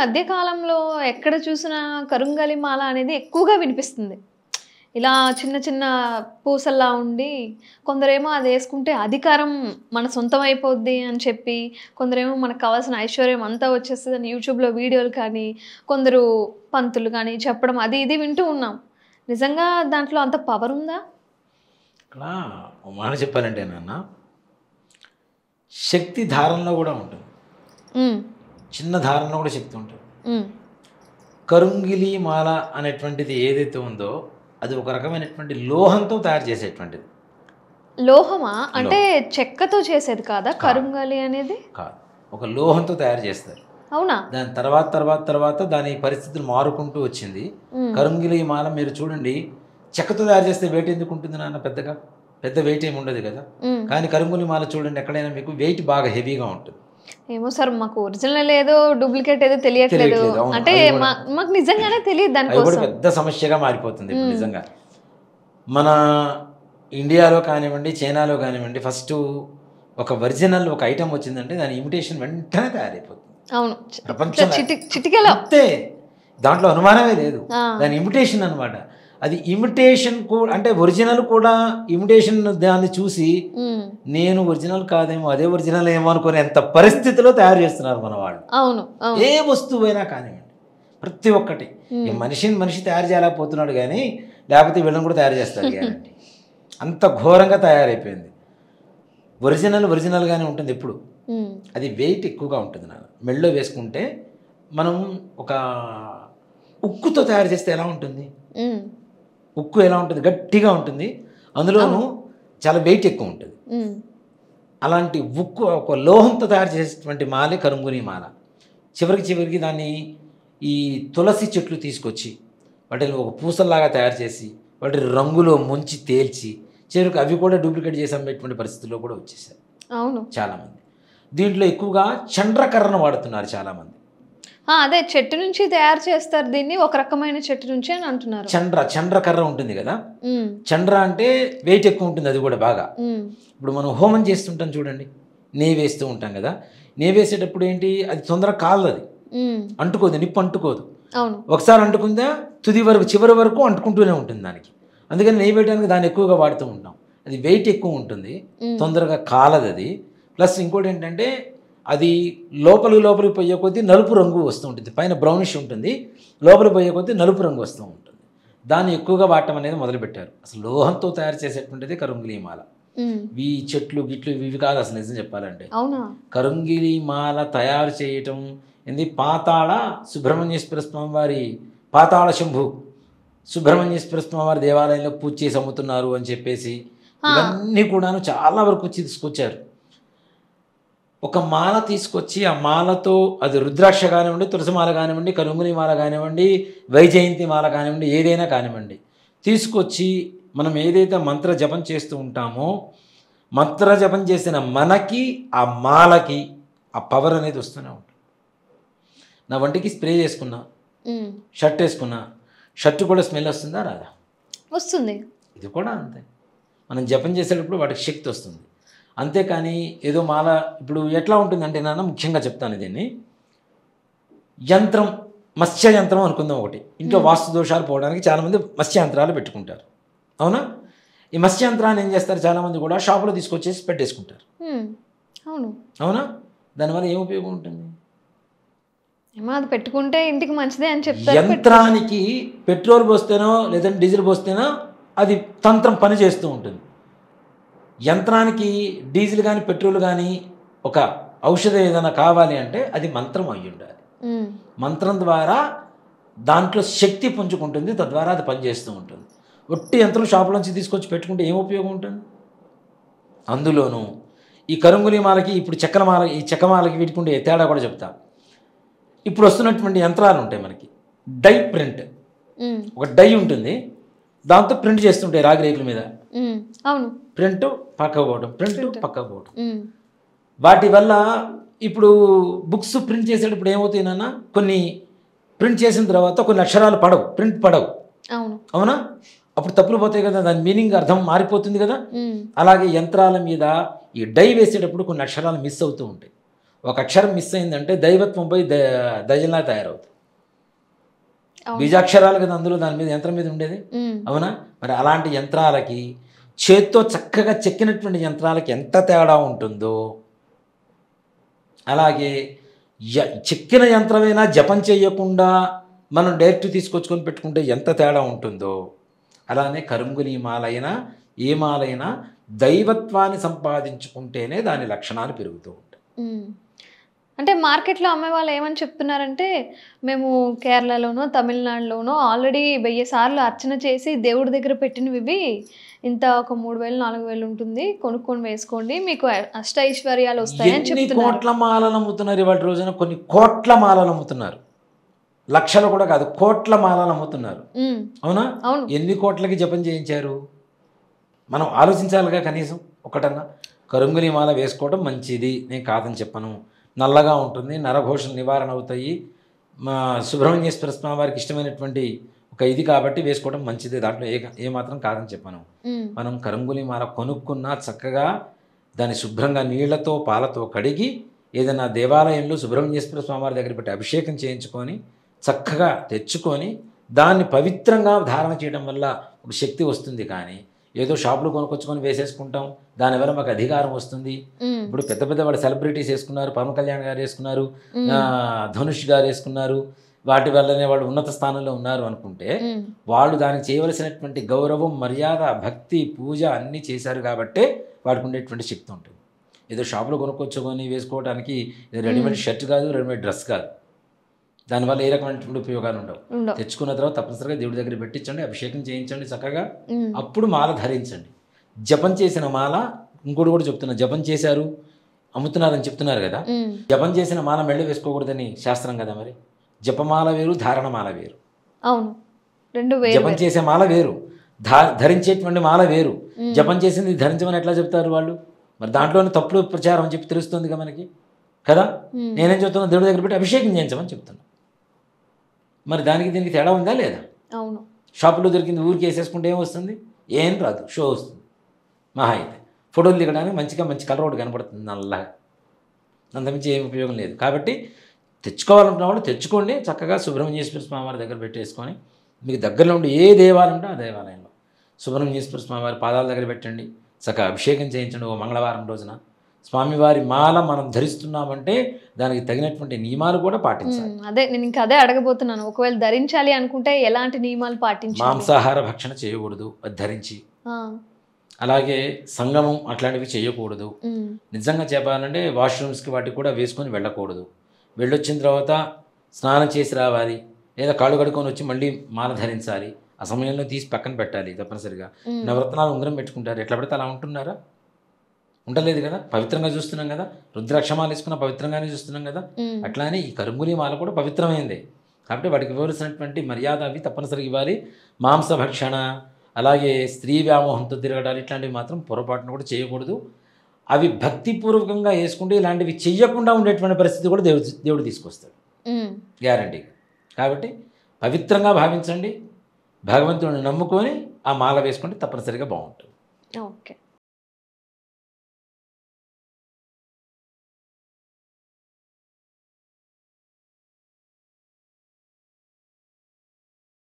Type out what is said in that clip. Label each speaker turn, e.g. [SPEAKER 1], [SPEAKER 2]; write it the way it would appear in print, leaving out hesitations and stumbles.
[SPEAKER 1] మధ్య కాలంలో ఎక్కడ చూసినా కరుంగలి మాల అనేది ఎక్కువగా వినిపిస్తుంది. ఇలా చిన్న చిన్న పూసల్లా ఉండి కొందరేమో అది వేసుకుంటే అధికారం మన సొంతం అయిపోద్ది అని చెప్పి, కొందరేమో మనకు కావాల్సిన ఐశ్వర్యం అంతా వచ్చేస్తదని యూట్యూబ్‌లో వీడియోలు కానీ, కొందరు పంతులు కానీ చెప్పడం అది ఇది వింటూ ఉన్నాం. నిజంగా దాంట్లో అంత పవర్ ఉందా?
[SPEAKER 2] ఇక్కడ ఒక మాట చెప్పాలంటే నాన్న, శక్తి ధారణలో కూడా ఉంటుంది.
[SPEAKER 1] హ్మ్.
[SPEAKER 2] చిన్న ధారణలో కూడా శక్తి ఉంటుంది.
[SPEAKER 1] హ్మ్.
[SPEAKER 2] కరుంగిలి మాల అనేటువంటిది ఏదైతే ఉందో అది ఒక రకమైనటువంటి లోహంతో తయారు చేసేటువంటిది.
[SPEAKER 1] లోహమా? అంటే చెక్కతో చేసేది కాదా కరుంగలి అనేది?
[SPEAKER 2] కాదు, ఒక లోహంతో తయారు చేస్తారు.
[SPEAKER 1] అవునా?
[SPEAKER 2] దాని తర్వాత దాని పరిస్థితులు మారుకుంటూ వచ్చింది. కరుంగిలి మాల మీరు చూడండి, చెక్కతో తయారు చేస్తే వెయిట్ ఎందుకు ఉంటుంది నాన్న? పెద్ద వెయిట్ ఏమి ఉండదు కదా. కానీ కరుంగిలి మాల చూడండి, ఎక్కడైనా మీకు వెయిట్ బాగా హెవీగా ఉంటుంది.
[SPEAKER 1] ఏమో సార్, మాకు ఒరిజినల్ ఏదో డూప్లికేట్ ఏదో తెలియట్లేదు. అంటే మాకు నిజంగానే తెలియదు
[SPEAKER 2] అది కూడా
[SPEAKER 1] దానికోసం.
[SPEAKER 2] పెద్ద సమస్యగా మారిపోతుంది ఇప్పుడు నిజంగా. మన ఇండియాలో కానివ్వండి, చైనాలో కానివ్వండి, ఫస్ట్ ఒక ఒరిజినల్ ఒక ఐటమ్ వచ్చిందంటే దాని ఇమిటేషన్ వెంటనే తయారైపోతుంది.
[SPEAKER 1] అవును,
[SPEAKER 2] ప్రపంచంలో
[SPEAKER 1] చిటికెలో
[SPEAKER 2] అంతే, దాంట్లో అనుమానమే లేదు. దాని ఇమిటేషన్ అనమాట. అది ఇమిటేషన్ కూడా అంటే ఒరిజినల్ కూడా ఇమిటేషన్ దాన్ని చూసి నేను ఒరిజినల్ కాదేమో అదే ఒరిజినల్ ఏమో అనుకునే ఎంత పరిస్థితిలో తయారు చేస్తున్నారు మన వాళ్ళు.
[SPEAKER 1] అవును,
[SPEAKER 2] ఏ వస్తువైనా కానివ్వండి, ప్రతి ఒక్కటి. ఈ మనిషి తయారు చేయలేకపోతున్నాడు కానీ లేకపోతే వీళ్ళని కూడా తయారు చేస్తారు గ్యారంటీ. అంత ఘోరంగా తయారైపోయింది. ఒరిజినల్గానే ఉంటుంది ఎప్పుడు. అది వెయిట్ ఎక్కువగా ఉంటుంది నాన్న. మెళ్ళో వేసుకుంటే మనం ఒక ఉక్కుతో తయారు చేస్తే ఎలా ఉంటుంది? ఉక్కు ఎలా ఉంటుంది? గట్టిగా ఉంటుంది, అందులోనూ చాలా వెయిట్ ఎక్కువ ఉంటుంది. అలాంటి ఉక్కు ఒక లోహంతో తయారు చేసేటువంటి మాలే కరుంగుని మాల. చివరికి దాన్ని ఈ తులసి చెట్లు తీసుకొచ్చి వాటిని ఒక పూసల్లాగా తయారు చేసి వాటి రంగులో ముంచి తేల్చి చివరికి అవి కూడా డూప్లికేట్ చేసి అమ్మేటువంటి పరిస్థితుల్లో కూడా వచ్చేసారు. అవును, చాలామంది. దీంట్లో ఎక్కువగా చండ్రకర్రను వాడుతున్నారు చాలామంది.
[SPEAKER 1] అదే చెట్టు నుంచి తయారు చేస్తారు దీన్ని, ఒక రకమైన చెట్టు నుంచి అని అంటున్నారు.
[SPEAKER 2] చండ్రకర్ర ఉంటుంది కదా, చండ్ర అంటే వెయిట్ ఎక్కువ ఉంటుంది. అది కూడా బాగా ఇప్పుడు మనం హోమం చేస్తుంటాం చూడండి, నెయ్యి వేస్తూ ఉంటాం కదా. నెయ్యి వేసేటప్పుడు ఏంటి, అది తొందరగా కాలదు, అది అంటుకోదు, నిప్పు అంటుకోదు. ఒకసారి అంటుకుందా తుది వరకు చివరి వరకు అంటుకుంటూనే ఉంటుంది దానికి. అందుకని నెయ్యి వేయడానికి దాన్ని ఎక్కువగా వాడుతూ ఉంటాం. అది వెయిట్ ఎక్కువ ఉంటుంది, తొందరగా కాలదు అది. ప్లస్ ఇంకోటి ఏంటంటే అది లోపలికి పోయే కొద్దీ నలుపు రంగు వస్తూ ఉంటుంది. పైన బ్రౌనిష్ ఉంటుంది, లోపలికి పోయే కొద్దీ నలుపు రంగు వస్తూ ఉంటుంది. దాన్ని ఎక్కువగా వాడటం అనేది మొదలుపెట్టారు. అసలు లోహంతో తయారు చేసేటువంటిది కరుంగిలి మాల. ఈ చెట్లు గిట్లు ఇవి కాదు అసలు నిజం చెప్పాలంటే. కరుంగిలి మాల తయారు చేయటం ఏంది, పాతాళ సుబ్రహ్మణ్యేశ్వర స్వామి వారి పాతాళ శంభు సుబ్రహ్మణ్యేశ్వర స్వామి వారి దేవాలయంలో పూజ చేసి అమ్ముతున్నారు అని చెప్పేసి ఇవన్నీ కూడాను చాలా వరకు తీసుకొచ్చారు. ఒక మాల తీసుకొచ్చి ఆ మాలతో అది రుద్రాక్ష కానివ్వండి, తులసిమాల కానివ్వండి, కరుంగుని మాల కానివ్వండి, వైజయంతి మాల కానివ్వండి, ఏదైనా కానివ్వండి తీసుకొచ్చి మనం ఏదైతే మంత్ర జపం చేస్తూ ఉంటామో మంత్ర జపం చేసిన మనకి ఆ మాలకి ఆ పవర్ అనేది వస్తూనే ఉంటుంది. నా వంటికి స్ప్రే చేసుకున్నా, షర్ట్ వేసుకున్నా, షర్ట్ కూడా స్మెల్ వస్తుందా రాదా? వస్తుంది. ఇది కూడా అంతే, మనం జపం చేసేటప్పుడు వాటికి శక్తి వస్తుంది. అంతేకాని ఏదో మాల ఇప్పుడు ఎట్లా ఉంటుందంటే నాన్న, ముఖ్యంగా చెప్తాను దీన్ని, యంత్రం మత్స్య యంత్రం అనుకుందాం ఒకటి. ఇంట్లో వాస్తు దోషాలు పోవడానికి చాలామంది మత్స్య యంత్రాలు పెట్టుకుంటారు, అవునా? ఈ మత్స్య యంత్రాన్ని ఏం చేస్తారు చాలామంది కూడా షాపులో తీసుకొచ్చేసి పెట్టేసుకుంటారు, అవునా? దానివల్ల ఏం ఉపయోగం ఉంటుంది?
[SPEAKER 1] అది పెట్టుకుంటే ఇంటికి మంచిదే అని చెప్తారు.
[SPEAKER 2] యంత్రానికి పెట్రోల్ పోస్తేనో లేదంటే డీజిల్ పోస్తేనో అది తంత్రం పని చేస్తూ ఉంటుంది. యంత్రానికి డీజిల్ కానీ పెట్రోల్ కానీ ఒక ఔషధం ఏదైనా కావాలి అంటే అది మంత్రం అయి ఉండాలి. మంత్రం ద్వారా దాంట్లో శక్తి పుంజుకుంటుంది, తద్వారా అది పనిచేస్తూ ఉంటుంది. ఒట్టి యంత్రం షాపులోంచి తీసుకొచ్చి పెట్టుకుంటే ఏం ఉపయోగం ఉంటుంది? అందులోనూ ఈ కరుంగులి మాలకి ఇప్పుడు ఈ చెక్కమాలకి వీటికి ఉండే తేడా కూడా చెప్తా. ఇప్పుడు వస్తున్నటువంటి యంత్రాలు ఉంటాయి మనకి, డై ప్రింట్, ఒక డై ఉంటుంది, దాంతో ప్రింట్ చేస్తుంటాయి రాగి రేకుల మీద. అవును, ప్రింట్ పక్కకు పోవడం, ప్రింట్ పక్కకు పోవడం. వాటి వల్ల ఇప్పుడు బుక్స్ ప్రింట్ చేసేటప్పుడు ఏమవుతాయినా, కొన్ని ప్రింట్ చేసిన తర్వాత కొన్ని అక్షరాలు పడవు, ప్రింట్ పడవు, అవునా? అప్పుడు తప్పులు పోతాయి కదా, దాని మీనింగ్ అర్థం మారిపోతుంది కదా. అలాగే యంత్రాల మీద ఈ డై వేసేటప్పుడు కొన్ని అక్షరాలు మిస్ అవుతూ ఉంటాయి. ఒక అక్షరం మిస్ అయిందంటే దైవత్వం పోయి దయ్యంలా తయారవుతుంది.
[SPEAKER 1] అవును.
[SPEAKER 2] బీజాక్షరాలు కదా అందులో, దాని మీద యంత్రం మీద ఉండేది. అవునా? మరి అలాంటి యంత్రాలకి చేత్తో చక్కగా చెక్కినటువంటి యంత్రాలకి ఎంత తేడా ఉంటుందో, అలాగే చెక్కిన యంత్రమైనా జపం చేయకుండా మనం డైరెక్ట్ తీసుకొచ్చుకొని పెట్టుకుంటే ఎంత తేడా ఉంటుందో, అలానే కరుంగులి మాలైనా ఏ మాలైనా దైవత్వాన్ని సంపాదించుకుంటేనే దాని లక్షణాలు పెరుగుతూ ఉంటాయి.
[SPEAKER 1] అంటే మార్కెట్లో అమ్మే వాళ్ళు ఏమని చెప్తున్నారంటే, మేము కేరళలోనో తమిళనాడులోనో ఆల్రెడీ 1000 సార్లు అర్చన చేసి దేవుడి దగ్గర పెట్టినవి ఇంత ఒక 3000 4000 ఉంటుంది, కొనుక్కొని వేసుకోండి, మీకు అష్ట ఐశ్వర్యాలు వస్తాయని
[SPEAKER 2] ఎన్ని
[SPEAKER 1] చెప్తున్నారు.
[SPEAKER 2] కోట్ల మాలలు అమ్ముతున్నారు ఇవాళ రోజున, కొన్ని కోట్ల మాలలు అమ్ముతున్నారు, లక్షలు కూడా కాదు, కోట్ల మాలలు అమ్ముతున్నారు. అవునా?
[SPEAKER 1] అవును.
[SPEAKER 2] ఎన్ని కోట్లకి జపం చేయించారు? మనం ఆలోచించాలిగా కనీసం ఒకటన్నా. కరుంగులి మాల వేసుకోవడం మంచిది, నేను కాదని చెప్పను. నల్లగా ఉంటుంది, నరఘోషలు నివారణ అవుతాయి, మా సుబ్రహ్మణ్యేశ్వర స్వామి వారికి ఇష్టమైనటువంటి ఒక ఇది కాబట్టి వేసుకోవడం మంచిది, దాంట్లో ఏమాత్రం కాదని చెప్పను. మనం కరుంగులి మాల కొనుక్కున్నా చక్కగా దాన్ని శుభ్రంగా నీళ్లతో పాలతో కడిగి ఏదైనా దేవాలయంలో సుబ్రహ్మణ్యేశ్వర స్వామి వారి దగ్గర పెట్టి అభిషేకం చేయించుకొని చక్కగా తెచ్చుకొని దాన్ని పవిత్రంగా ధారణ చేయడం వల్ల ఒక శక్తి వస్తుంది. కానీ ఏదో షాపులో కొనుక్కొచ్చుకొని వేసేసుకుంటాం, దానివల్ల మాకు అధికారం వస్తుంది. ఇప్పుడు పెద్ద పెద్ద వాళ్ళు సెలబ్రిటీస్ వేసుకున్నారు, పవన్ కళ్యాణ్ గారు వేసుకున్నారు, ధనుష్ గారు వేసుకున్నారు, వాటి వల్లనే వాళ్ళు ఉన్నత స్థానంలో ఉన్నారు అనుకుంటే, వాళ్ళు దానికి చేయవలసినటువంటి గౌరవం, మర్యాద, భక్తి, పూజ అన్నీ చేశారు కాబట్టే వాడికి ఉండేటువంటి శక్తి ఉంటుంది. ఏదో షాపులో కొనుక్కొచ్చుకొని వేసుకోవడానికి రెడీమేడ్ షర్ట్ కాదు, రెడీమేడ్ డ్రెస్ కాదు, దానివల్ల ఏ రకమైనటువంటి ఉపయోగాలు ఉండవు. తెచ్చుకున్న తర్వాత తప్పనిసరిగా దేవుడి దగ్గర పెట్టించండి, అభిషేకం చేయించండి చక్కగా, అప్పుడు మాల ధరించండి. జపం చేసిన మాల, ఇంకోటి కూడా చెప్తున్నా, జపం చేశారు అమ్ముతున్నారని చెప్తున్నారు కదా, జపం చేసిన మాల మెళ్ళ వేసుకోకూడదని శాస్త్రం కదా. మరి జపమాల వేరు, ధారణమాల వేరు.
[SPEAKER 1] అవును, రెండు వేరు.
[SPEAKER 2] జపం చేసే మాల వేరు, ధరించేటువంటి మాల వేరు. జపం చేసింది ధరించమని ఎట్లా చెప్తారు వాళ్ళు? మరి దాంట్లోనే తప్పుడు ప్రచారం అని చెప్పి తెలుస్తుంది కదా మనకి కదా. నేనేం చెప్తున్నా, దేవుడి దగ్గర పెట్టి అభిషేకం చేయించమని చెప్తున్నా. మరి దానికి దీనికి తేడా ఉందా లేదా?
[SPEAKER 1] అవును.
[SPEAKER 2] షాపులో దొరికింది ఊరికి వేసేసుకుంటే ఏమొస్తుంది? ఏం రాదు, షో వస్తుంది. మహా అయితే ఫోటోలు దిగడానికి మంచి కలర్ ఒకటి కనపడుతుంది నల్లగా, అంతమించి ఏం ఉపయోగం లేదు. కాబట్టి తెచ్చుకోవాలనుకున్న వాళ్ళు తెచ్చుకోండి, చక్కగా సుబ్రహ్మణ్యేశ్వర స్వామి వారి దగ్గర పెట్టేసుకొని, మీకు దగ్గరలో ఉండి ఏ దేవాలయం ఉంటే ఆ దేవాలయంలో సుబ్రహ్మణ్యేశ్వర స్వామి వారి పాదాల దగ్గర పెట్టండి, చక్కగా అభిషేకం చేయించండి. ఓ మంగళవారం రోజున స్వామివారి మాల మనం ధరిస్తున్నామంటే దానికి తగినటువంటి నియమాలు కూడా పాటించాలి.
[SPEAKER 1] అదే నేను ఇంకా అదే అడగబోతున్నాను, ఒకవేళ ధరించాలి అనుకుంటే ఎలాంటి నియమాలు పాటించాలి?
[SPEAKER 2] మాంసాహార భక్షణ చేయకూడదు అది ధరించి, అలాగే సంగమం అట్లాంటివి చేయకూడదు. నిజంగా చెప్పాలంటే వాష్రూమ్స్కి వాటికి కూడా వేసుకొని వెళ్ళకూడదు. వెళ్ళొచ్చిన తర్వాత స్నానం చేసి రావాలి, లేదా కాళ్ళు కడుక్కొని వచ్చి మళ్ళీ మాల ధరించాలి. ఆ సమయంలో తీసి పక్కన పెట్టాలి తప్పనిసరిగా. నవరత్నాలు ఉంగరం పెట్టుకుంటారు, ఎట్లా పడితే అలా ఉంటున్నారా? ఉండలేదు కదా, పవిత్రంగా చూస్తున్నాం కదా. రుద్రాక్షమాలు వేసుకున్న పవిత్రంగానే చూస్తున్నాం కదా. అట్లానే ఈ కరుంగులి మాల కూడా పవిత్రమైంది కాబట్టి వాటికి ఇవ్వాల్సినటువంటి మర్యాద అవి తప్పనిసరిగా ఇవ్వాలి. మాంసభక్షణ, అలాగే స్త్రీ వ్యామోహంతో తిరగడాలు ఇట్లాంటివి మాత్రం పొరపాటును కూడా చేయకూడదు. అవి భక్తిపూర్వకంగా వేసుకుంటే ఇలాంటివి చెయ్యకుండా ఉండేటువంటి పరిస్థితి కూడా దేవుడు తీసుకొస్తాడు గ్యారంటీగా. కాబట్టి పవిత్రంగా భావించండి, భగవంతుడిని నమ్ముకొని ఆ మాల వేసుకుంటే తప్పనిసరిగా బాగుంటుంది.
[SPEAKER 1] ఓకే.